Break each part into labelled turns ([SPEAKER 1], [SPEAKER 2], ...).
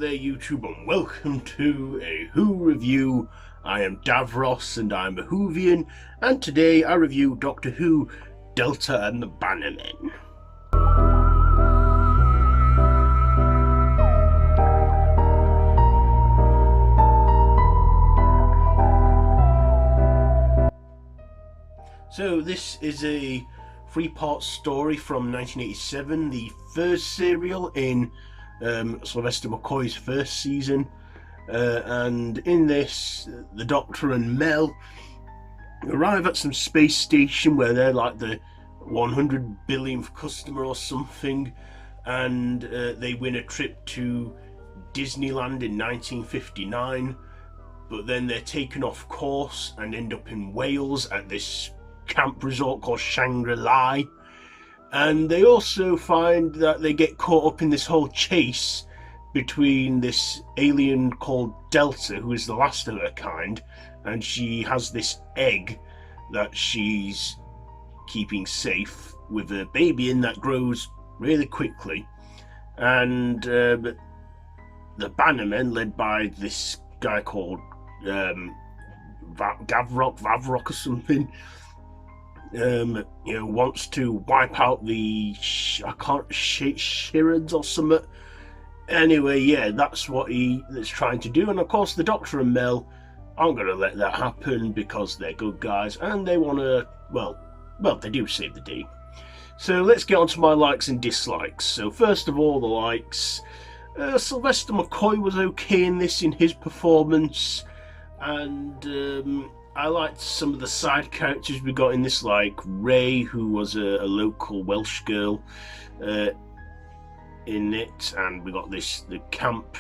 [SPEAKER 1] there YouTube, and welcome to a Who review. I am Davros and I'm a Whovian, and today I review Doctor Who, Delta and the Bannermen. So this is a three-part story from 1987, the first serial in Sylvester McCoy's first season, and in this, the Doctor and Mel arrive at some space station where they're like the 100 billionth customer or something, and they win a trip to Disneyland in 1959, but then they're taken off course and end up in Wales at this camp resort called Shangri-La. And they also find that they get caught up in this whole chase between this alien called Delta, who is the last of her kind, and she has this egg that she's keeping safe with a baby in that grows really quickly. And the Bannermen, led by this guy called Vavrock or something, wants to wipe out the Shirids or something. Anyway, yeah, that's what that's trying to do. And of course, the Doctor and Mel aren't going to let that happen because they're good guys and they want to, well, they do save the day. So let's get on to my likes and dislikes. So first of all, the likes. Sylvester McCoy was okay in this, in his performance, and I liked some of the side characters we got in this, like Ray, who was a local Welsh girl in it, and we got the camp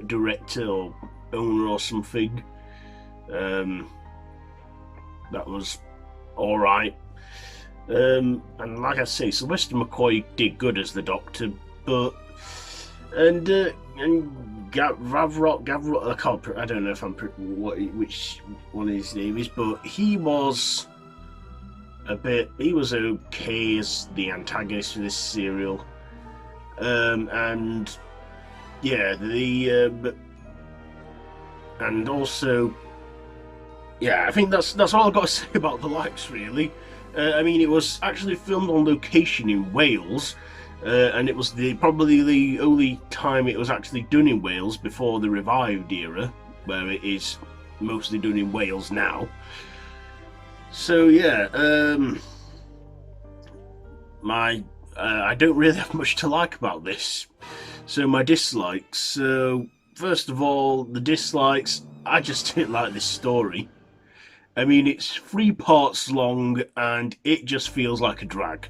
[SPEAKER 1] director or owner or something. That was alright. And like I say, Sylvester McCoy did good as the Doctor, but and Gavrock, I don't know if which one his name is, but he was okay as the antagonist for this serial, and yeah, and also, yeah, I think that's all I've got to say about the likes, really. I mean, it was actually filmed on location in Wales. And it was probably the only time it was actually done in Wales before the revived era, where it is mostly done in Wales now. So yeah, I don't really have much to like about this. So my dislikes. So first of all, the dislikes. I just didn't like this story. I mean, it's 3 parts long, and it just feels like a drag.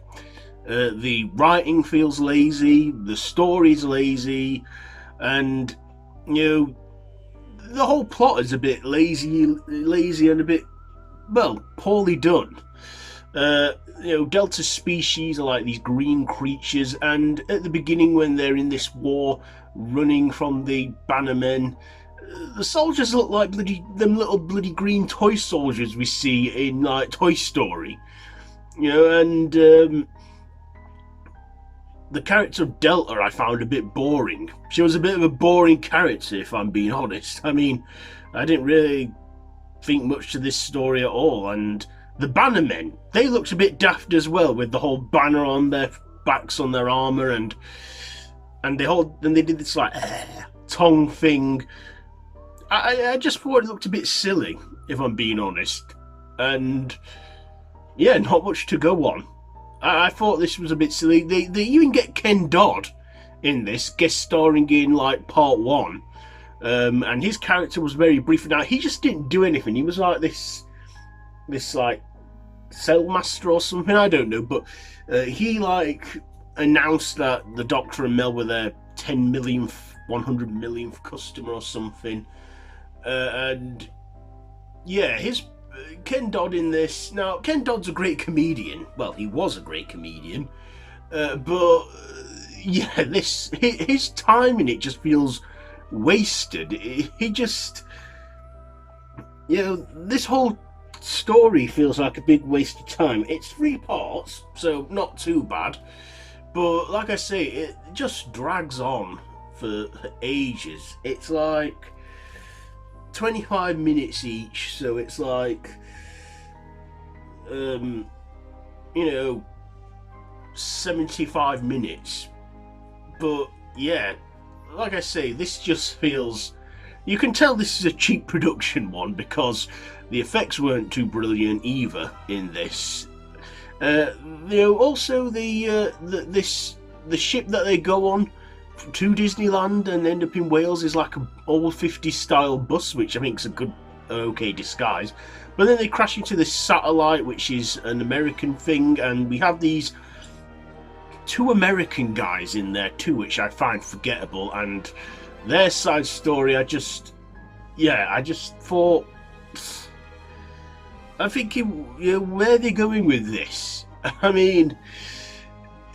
[SPEAKER 1] The writing feels lazy, the story's lazy, and the whole plot is a bit lazy and a bit, well, poorly done. Delta species are like these green creatures, and at the beginning, when they're in this war running from the Bannermen, the soldiers look like them little bloody green toy soldiers we see in like Toy Story, and the character of Delta I found a bit boring. She was a bit of a boring character, if I'm being honest. I mean, I didn't really think much to this story at all. And the Bannermen, they looked a bit daft as well, with the whole banner on their backs, on their armour, and they did this like tongue thing. I just thought it looked a bit silly, if I'm being honest. And yeah, not much to go on. I thought this was a bit silly. They even get Ken Dodd in this, guest starring in like part 1, and his character was very brief. Now he just didn't do anything. He was like this like cell master or something. I don't know, but he like announced that the Doctor and Mel were their 10 millionth, 100 millionth customer or something, and yeah, Ken Dodd in this. Now, Ken Dodd's a great comedian. Well, he was a great comedian. But, yeah, his time in it just feels wasted. He just... this whole story feels like a big waste of time. It's 3 parts, so not too bad. But, like I say, it just drags on for ages. It's like 25 minutes each, so it's like 75 minutes. But yeah, like I say, this just feels, you can tell this is a cheap production one because the effects weren't too brilliant either in this. Also the ship that they go on to Disneyland and end up in Wales is like an old 50s style bus, which I think is a good, okay disguise. But then they crash into this satellite, which is an American thing, and we have these two American guys in there too, which I find forgettable, and their side story, I just thought, I'm thinking, where are they going with this? I mean,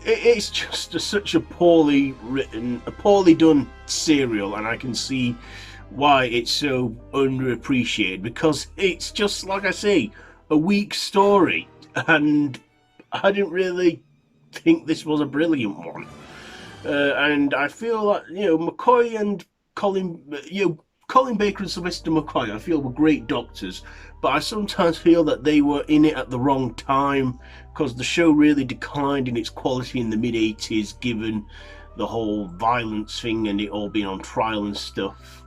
[SPEAKER 1] it's just such a poorly written, a poorly done serial, and I can see why it's so underappreciated, because it's just, like I say, a weak story, and I didn't really think this was a brilliant one. And I feel like, McCoy and Colin Baker and Sylvester McCoy, I feel, were great doctors, but I sometimes feel that they were in it at the wrong time, because the show really declined in its quality in the mid-80s, given the whole violence thing and it all being on trial and stuff.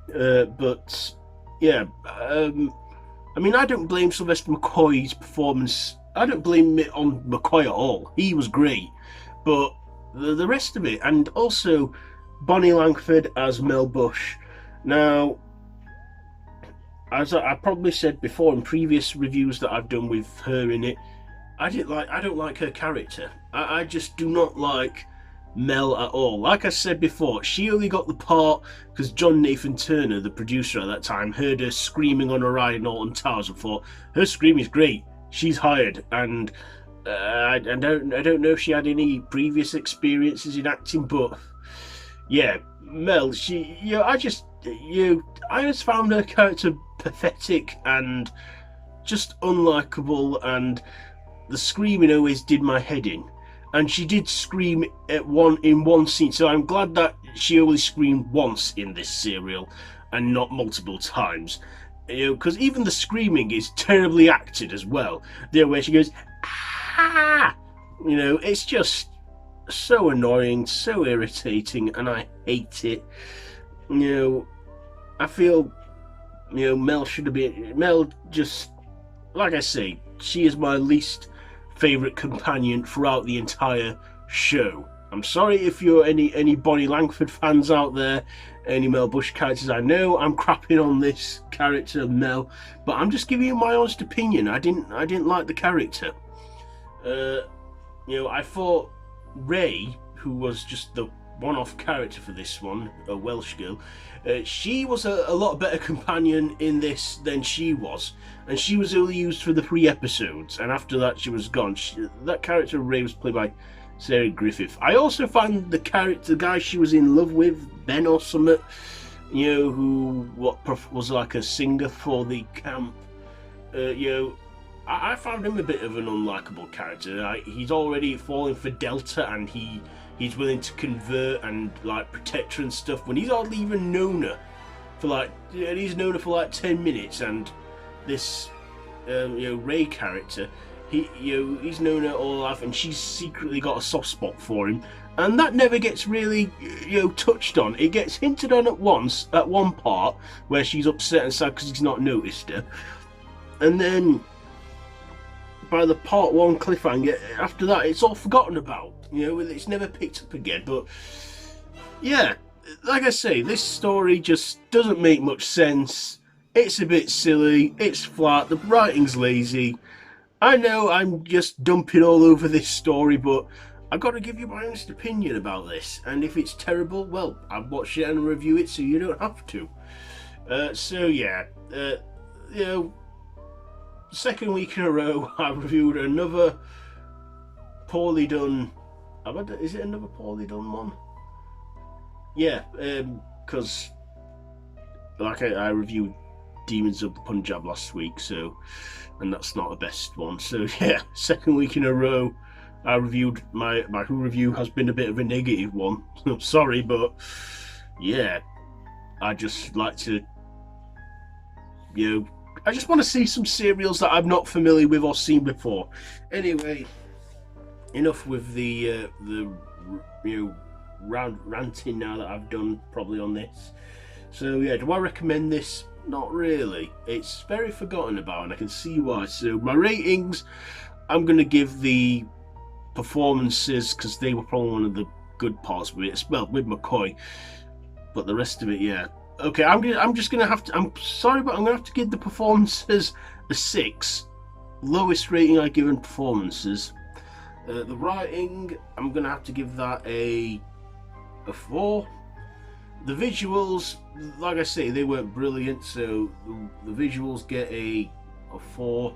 [SPEAKER 1] But yeah, I mean, I don't blame Sylvester McCoy's performance. I don't blame it on McCoy at all. He was great, but the rest of it, and also Bonnie Langford as Mel Bush. Now, as I probably said before in previous reviews that I've done with her in it, I don't like her character. I just do not like Mel at all. Like I said before, she only got the part because John Nathan Turner, the producer at that time, heard her screaming on a ride in Alton Towers and thought, her scream is great, she's hired. And I don't know if she had any previous experiences in acting, but yeah, Mel, I just found her character pathetic and just unlikable, and the screaming always did my head in. And she did scream in one scene, so I'm glad that she only screamed once in this serial and not multiple times. Because even the screaming is terribly acted as well. There, where she goes, ah! It's just so annoying, so irritating, and I hate it. I feel, Mel should have been. Mel just, like I say, she is my least favourite companion throughout the entire show. I'm sorry if you're any Bonnie Langford fans out there, any Mel Bush characters. I know I'm crapping on this character Mel, but I'm just giving you my honest opinion. I didn't like the character. I thought Ray, who was just the one-off character for this one, a Welsh girl, she was a lot better companion in this than she was, and she was only used for the 3 episodes, and after that she was gone. That character Ray was played by Sarah Griffith. I also found the guy she was in love with, Ben or something, who was like a singer for the camp, I found him a bit of an unlikable character. He's already falling for Delta, and he's willing to convert and like protect her and stuff, when he's hardly even known her for he's known her for 10 minutes, and this Ray character, he's known her all life, and she's secretly got a soft spot for him, and that never gets really touched on. It gets hinted on at one part where she's upset and sad because he's not noticed her, and then by the part 1 cliffhanger, after that it's all forgotten about. It's never picked up again. But yeah, like I say, this story just doesn't make much sense. It's a bit silly, it's flat, the writing's lazy. I know I'm just dumping all over this story, but I've got to give you my honest opinion about this, and if it's terrible, well, I've watched it and review it, so you don't have to. So yeah, second week in a row I reviewed another poorly done. Is it another poorly done one? Yeah, because I reviewed Demons of the Punjab last week, and that's not the best one. So yeah, second week in a row my Who review has been a bit of a negative one. Sorry, but yeah, I just like to, I just want to see some serials that I'm not familiar with or seen before. Anyway, enough with the ranting now that I've done probably on this. So yeah, do I recommend this? Not really. It's very forgotten about, and I can see why. So my ratings, I'm going to give the performances, because they were probably one of the good parts with it, well, with McCoy, but the rest of it, yeah. Okay, I'm just gonna have to. I'm sorry, but I'm gonna have to give the performances a 6. Lowest rating I've given performances. The writing, I'm gonna have to give that a 4. The visuals, like I say, they weren't brilliant, so the visuals get a 4.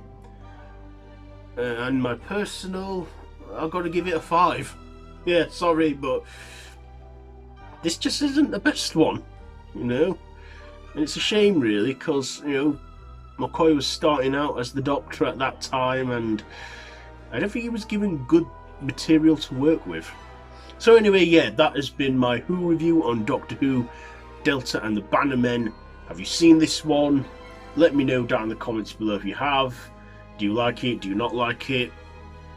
[SPEAKER 1] And my personal, I've got to give it a 5. Yeah, sorry, but this just isn't the best one, and it's a shame really, because McCoy was starting out as the Doctor at that time, and I don't think he was given good material to work with. So anyway, yeah, that has been my Who review on Doctor Who, Delta and the Bannermen. Have you seen this one? Let me know down in the comments below if you have. Do you like it? Do you not like it?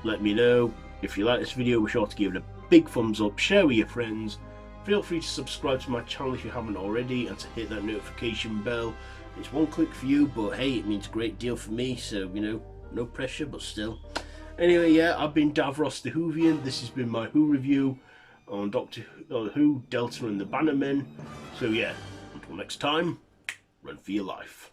[SPEAKER 1] Let me know. If you like this video, be sure to give it a big thumbs up, share with your friends. Feel free to subscribe to my channel if you haven't already, and to hit that notification bell. It's one click for you, but hey, it means a great deal for me, so no pressure, but still. Anyway, yeah, I've been Davros the Whovian. This has been my Who review on Doctor Who, Delta and the Bannermen. So yeah, until next time, run for your life.